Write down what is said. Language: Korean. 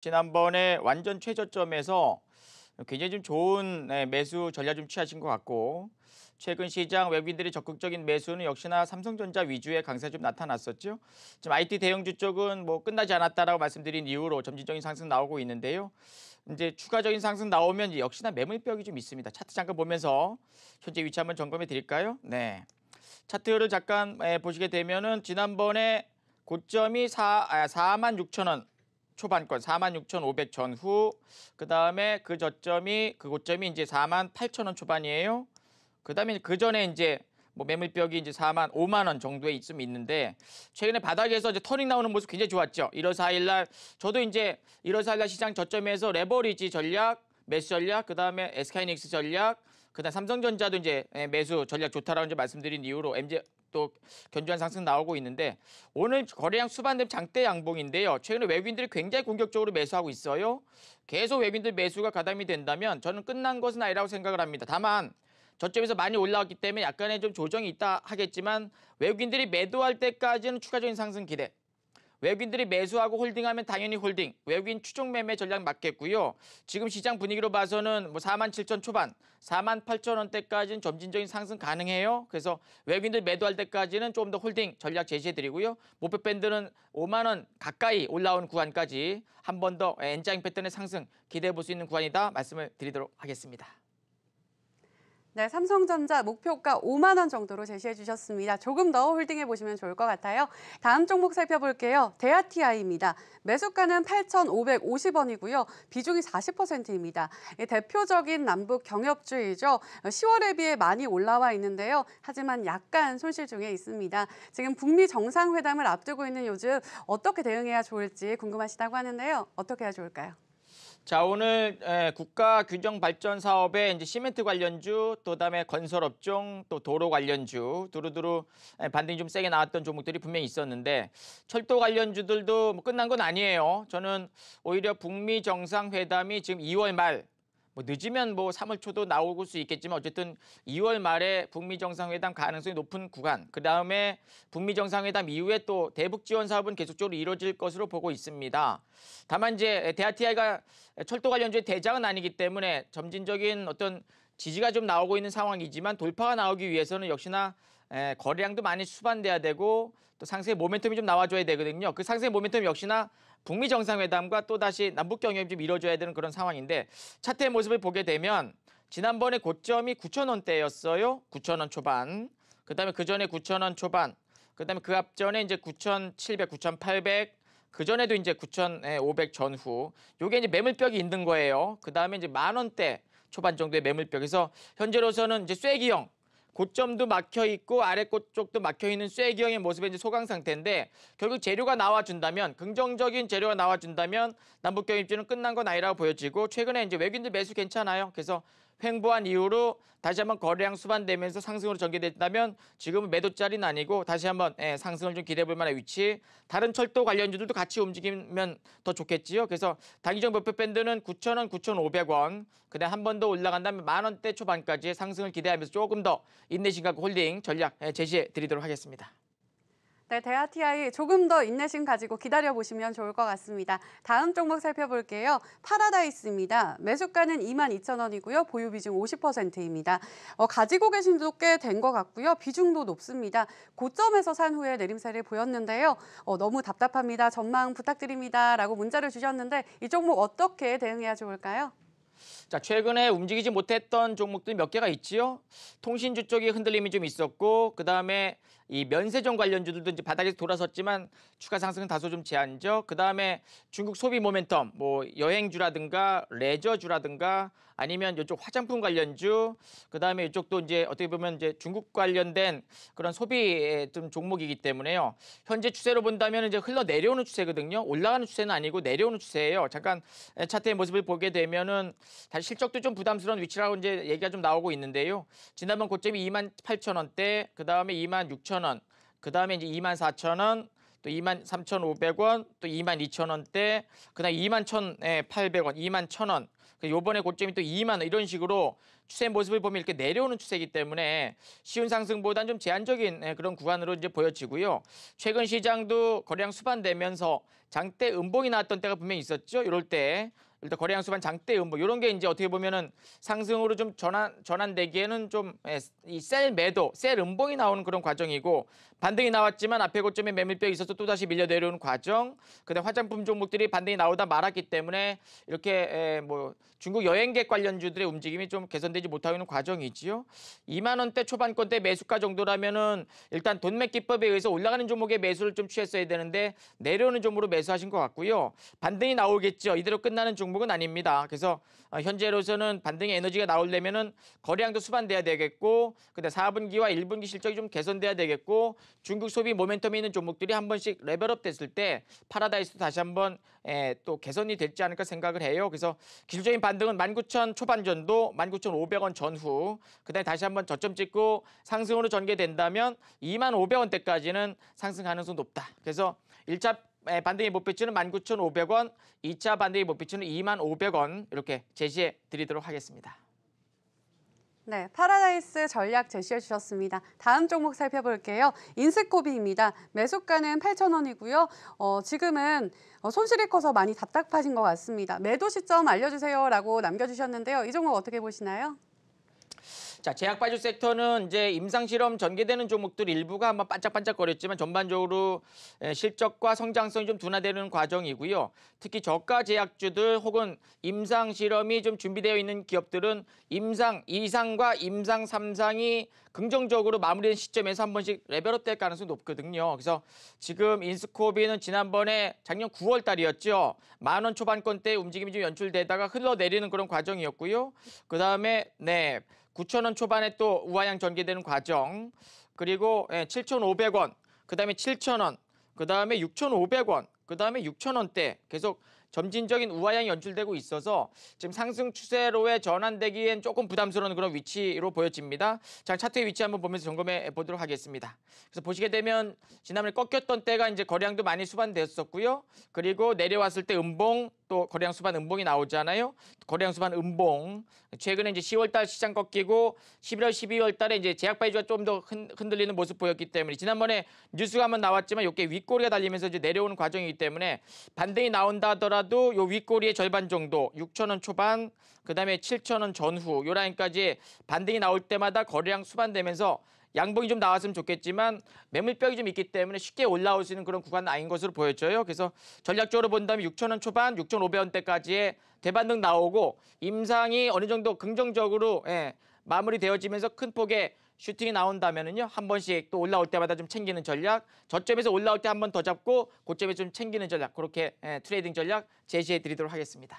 지난번에 완전 최저점에서 굉장히 좀 좋은 매수 전략 좀 취하신 것 같고 최근 시장 외국인들이 적극적인 매수는 역시나 삼성전자 위주의 강세 좀 나타났었죠. 지금 IT 대형주 쪽은 뭐 끝나지 않았다라고 말씀드린 이후로 점진적인 상승 나오고 있는데요. 이제 추가적인 상승 나오면 역시나 매물벽이 좀 있습니다. 차트 잠깐 보면서 현재 위치 한번 점검해 드릴까요? 네. 차트를 잠깐 보시게 되면은 지난번에 고점이 46,000원 초반권 46,500 전후 그다음에 그 고점이 이제 48,000원 초반이에요. 그다음에 그 전에 이제 뭐 매물벽이 이제 5만 원 정도에 있는데 최근에 바닥에서 이제 터닝 나오는 모습 굉장히 좋았죠. 1월 4일 날 저도 이제 1월 4일 날 시장 저점에서 레버리지 전략, 매수 전략, 그다음에 SK하이닉스 전략, 그다음 삼성전자도 이제 매수 전략 좋다라고 이제 말씀드린 이후로 MZ 또 견조한 상승 나오고 있는데 오늘 거래량 수반된 장대 양봉인데요. 최근에 외국인들이 굉장히 공격적으로 매수하고 있어요. 계속 외국인들 매수가 가담이 된다면 저는 끝난 것은 아니라고 생각을 합니다. 다만 저점에서 많이 올라왔기 때문에 약간의 좀 조정이 있다 하겠지만 외국인들이 매도할 때까지는 추가적인 상승 기대. 외국인들이 매수하고 홀딩하면 당연히 홀딩, 외국인 추종 매매 전략 맞겠고요. 지금 시장 분위기로 봐서는 뭐 47,000 초반, 48,000원대까지는 점진적인 상승 가능해요. 그래서 외국인들 매도할 때까지는 좀 더 홀딩 전략 제시해드리고요. 목표 밴드는 5만 원 가까이 올라온 구간까지 한 번 더 N자형 패턴의 상승 기대해 볼 수 있는 구간이다 말씀을 드리도록 하겠습니다. 네, 삼성전자 목표가 5만 원 정도로 제시해 주셨습니다. 조금 더 홀딩해 보시면 좋을 것 같아요. 다음 종목 살펴볼게요. 대아TI입니다. 매수가는 8,550원이고요. 비중이 40%입니다. 대표적인 남북 경협주이죠. 10월에 비해 많이 올라와 있는데요. 하지만 약간 손실 중에 있습니다. 지금 북미 정상회담을 앞두고 있는 요즘 어떻게 대응해야 좋을지 궁금하시다고 하는데요. 어떻게 해야 좋을까요? 자, 오늘 국가 규정 발전 사업에 이제 시멘트 관련주, 또 그다음에 건설업종, 또 도로 관련주 두루두루 반등이 좀 세게 나왔던 종목들이 분명히 있었는데 철도 관련주들도 뭐 끝난 건 아니에요. 저는 오히려 북미 정상회담이 지금 2월 말 뭐 늦으면 뭐 3월 초도 나올 수 있겠지만 어쨌든 2월 말에 북미 정상회담 가능성이 높은 구간. 그다음에 북미 정상회담 이후에 또 대북 지원 사업은 계속적으로 이루어질 것으로 보고 있습니다. 다만 이제 대아TI가 철도 관련주의 대장은 아니기 때문에 점진적인 어떤 지지가 좀 나오고 있는 상황이지만 돌파가 나오기 위해서는 역시나 거래량도 많이 수반돼야 되고 또 상승의 모멘텀이 좀 나와줘야 되거든요. 그 상승의 모멘텀 역시나 북미 정상회담과 또다시 남북 경협이 좀 이루어져야 되는 그런 상황인데 차트의 모습을 보게 되면 지난번에 고점이 9,000원대였어요. 9,000원 초반. 그다음에 그 전에 9,000원 초반. 그다음에 그 앞전에 이제 9,700, 9,800. 그 전에도 이제 9,500 전후. 요게 이제 매물벽이 있는 거예요. 그다음에 이제 10,000원대 초반 정도의 매물벽에서 현재로서는 이제 쐐기형 고점도 막혀 있고 아래 쪽도 막혀 있는 쐐기형의 모습의 이제 소강 상태인데 결국 재료가 나와준다면 긍정적인 재료가 나와준다면 남북 경협주는 끝난 건 아니라고 보여지고 최근에 이제 외국인들 매수 괜찮아요. 그래서 횡보한 이후로 다시 한번 거래량 수반되면서 상승으로 전개됐다면 지금은 매도짜리는 아니고 다시 한번 상승을 좀 기대해 볼 만한 위치. 다른 철도 관련주들도 같이 움직이면 더 좋겠지요. 그래서 단기적 목표 밴드는 9,000원, 9,500원. 그다음 한 번 더 올라간다면 10,000원대 초반까지의 상승을 기대하면서 조금 더 인내심 갖고 홀딩 전략 제시해 드리도록 하겠습니다. 네, 대아TI 조금 더 인내심 가지고 기다려보시면 좋을 것 같습니다. 다음 종목 살펴볼게요. 파라다이스입니다. 매수가는 22,000원이고요. 보유 비중 50%입니다. 가지고 계신 지도 꽤 된 것 같고요. 비중도 높습니다. 고점에서 산 후에 내림세를 보였는데요. 너무 답답합니다. 전망 부탁드립니다. 라고 문자를 주셨는데 이 종목 어떻게 대응해야 좋을까요? 자, 최근에 움직이지 못했던 종목들이 몇 개가 있지요. 통신주 쪽이 흔들림이 좀 있었고 그다음에 이 면세점 관련주들도 이제 바닥에서 돌아섰지만 추가 상승은 다소 좀 제한적. 그다음에 중국 소비 모멘텀, 뭐 여행주라든가 레저주라든가 아니면 이쪽 화장품 관련주, 그다음에 이쪽도 이제 어떻게 보면 이제 중국 관련된 그런 소비 좀 종목이기 때문에요. 현재 추세로 본다면 이제 흘러 내려오는 추세거든요. 올라가는 추세는 아니고 내려오는 추세예요. 잠깐 차트의 모습을 보게 되면은 다시 실적도 좀 부담스러운 위치라고 이제 얘기가 좀 나오고 있는데요. 지난번 고점이 28,000원대, 그다음에 26,000원, 그다음에 이제 24,000원, 또 23,500원, 또 22,000원대, 그다음 21,800원, 21,000원. 요번에 고점이 또 2만 원 이런 식으로 추세 모습을 보면 이렇게 내려오는 추세이기 때문에 쉬운 상승보다는 좀 제한적인 그런 구간으로 이제 보여지고요. 최근 시장도 거래량 수반되면서 장대 음봉이 나왔던 때가 분명히 있었죠. 이럴 때 일단 거래량 수반 장대 음봉 이런 게 이제 어떻게 보면은 상승으로 좀 전환되기에는 좀 이 셀 매도, 셀 음봉이 나오는 그런 과정이고 반등이 나왔지만 앞에 고점에 매물벽이 있어서 또 다시 밀려 내려오는 과정. 그다음 화장품 종목들이 반등이 나오다 말았기 때문에 이렇게 뭐 중국 여행객 관련주들의 움직임이 좀 개선되지 못하고 있는 과정이지요. 2만 원대 초반권대 매수가 정도라면은 일단 돈맥 기법에 의해서 올라가는 종목의 매수를 좀 취했어야 되는데 내려오는 종목으로 매수하신 것 같고요. 반등이 나오겠죠. 이대로 끝나는 종목은 아닙니다. 그래서 현재로서는 반등의 에너지가 나오려면은 거래량도 수반돼야 되겠고, 그다음 4분기와 1분기 실적이 좀 개선돼야 되겠고, 중국 소비 모멘텀이 있는 종목들이 한 번씩 레벨업 됐을 때 파라다이스도 다시 한번 또 개선이 됐지 않을까 생각을 해요. 그래서 기술적인 반등은 19,000 초반 전도, 19,500원 전후, 그다음에 다시 한번 저점 찍고 상승으로 전개된다면 25,500원대까지는 상승 가능성이 높다. 그래서 1차 반등의 목표치는 19,500원, 2차 반등의 목표치는 25,500원 이렇게 제시해 드리도록 하겠습니다. 네, 파라다이스 전략 제시해 주셨습니다. 다음 종목 살펴볼게요. 인스코비입니다. 매수가는 8,000원이고요. 지금은 손실이 커서 많이 답답하신 것 같습니다. 매도 시점 알려주세요라고 남겨주셨는데요. 이 종목 어떻게 보시나요? 자, 제약바이오 섹터는 이제 임상실험 전개되는 종목들 일부가 한번 반짝반짝거렸지만 전반적으로 실적과 성장성이 좀 둔화되는 과정이고요. 특히 저가 제약주들 혹은 임상실험이 좀 준비되어 있는 기업들은 임상 2상과 임상 3상이 긍정적으로 마무리된 시점에서 한 번씩 레벨업 될 가능성이 높거든요. 그래서 지금 인스코비는 지난번에 작년 9월 달이었죠. 10,000원 초반권대 움직임이 좀 연출되다가 흘러내리는 그런 과정이었고요. 그다음에 9,000원 초반에 또 우하향 전개되는 과정, 그리고 7,500원, 그다음에 7,000원, 그다음에 6,500원, 그다음에 6,000원대 계속 점진적인 우하향이 연출되고 있어서 지금 상승 추세로의 전환되기엔 조금 부담스러운 그런 위치로 보여집니다. 자, 차트의 위치 한번 보면서 점검해 보도록 하겠습니다. 그래서 보시게 되면 지난번에 꺾였던 때가 이제 거래량도 많이 수반됐었고요. 그리고 내려왔을 때 음봉, 또 거래량 수반 음봉이 나오잖아요. 거래량 수반 음봉. 최근에 이제 10월 달 시장 꺾이고 11월, 12월 달에 이제 제약바이오가 좀 더 흔들리는 모습 보였기 때문에 지난번에 뉴스가 한번 나왔지만 이게 윗꼬리가 달리면서 이제 내려오는 과정이기 때문에 반등이 나온다 하더라도 요 윗꼬리의 절반 정도 6,000원 초반, 그다음에 7,000원 전후 요 라인까지 반등이 나올 때마다 거래량 수반되면서 양봉이 좀 나왔으면 좋겠지만 매물벽이 좀 있기 때문에 쉽게 올라올 수 있는 그런 구간은 아닌 것으로 보여져요. 그래서 전략적으로 본다면 6,000원 초반, 6,500원대까지의 대반등 나오고 임상이 어느 정도 긍정적으로 마무리되어지면서 큰 폭의 슈팅이 나온다면은요 한 번씩 또 올라올 때마다 좀 챙기는 전략, 저점에서 올라올 때 한 번 더 잡고 고점에서 좀 챙기는 전략, 그렇게 트레이딩 전략 제시해 드리도록 하겠습니다.